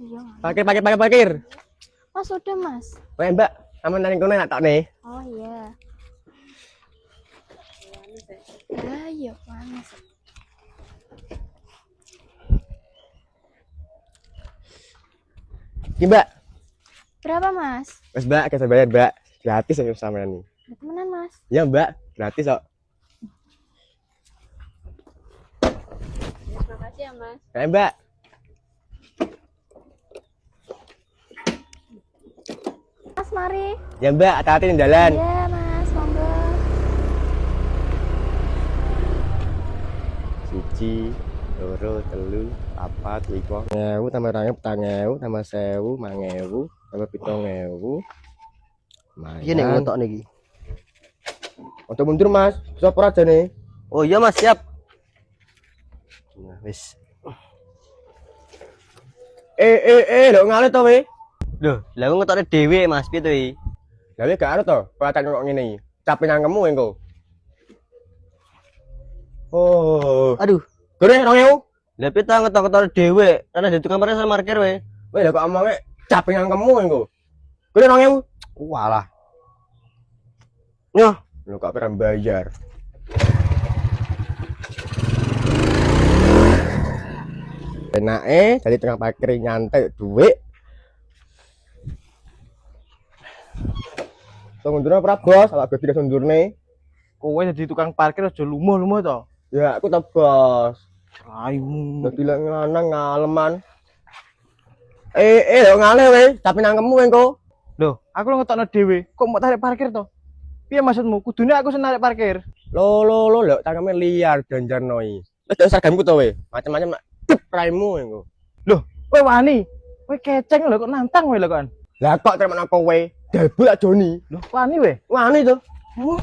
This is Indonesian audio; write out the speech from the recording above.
Iya. Parkir. Mas udah mas. Oke Mbak, sama nang kono nak tok nih. Oh iya. Ayo panas. Iki Mbak. Berapa mas? Wes Mbak, kita bayar Mbak. Gratis aja sama nih. Temenan mas. Ya Mbak, gratis kok. Terima kasih ya mas. Kayak Mbak. Mas mari. Ya Mbak, hati-hati di jalan. Iya mas, monggo. Siji, loro, telu, papat, lima. 1000 tambah 2000 1000 tambah 1000 5000 tambah 7000. Iya nih ngotok nih. Untuk mundur Mas, stop aja nih. Oh iya Mas, siap. Nah, wis. Lho ngale to we. Loh, lah aku ngotokne dhewe Mas, piye to iki? Lah we gak aro to, pelatan kok ngene iki. Capek nangkemu engko. Oh, Aduh, gede 2000. lah piye ta ngetok-ngetokne dhewe? Ana di tukang parkir sama parkir we. Weh, lah kok omonge capek nangkemu engko. Gede 2000. Walah. Nyoh, Lu kok pernah bayar. Enake dari tukang parkir nyantai duit. Sundurne ora bos, awak gede sundurne. Kowe jadi tukang parkir aja lumuh-lumuh to. Ya aku tak bos. Raimu. Dadi lek lanang ngaleman. Lho ngale we, tapi nangkemu engko. Loh, aku lo ngetokno dhewe, kok mau tarik parkir to? Piye maksudmu? Kudune aku sing narik parkir. Lo cangkeme liar janjarnoi. Wis seragamku to we. Macam-macam nak raimu engko. Loh, kowe wani. Kowe keceng lho kok nantang kowe lho kan. Lah kok terima kowe, delbu tak Joni. Loh, wani we. Wani to. Oh.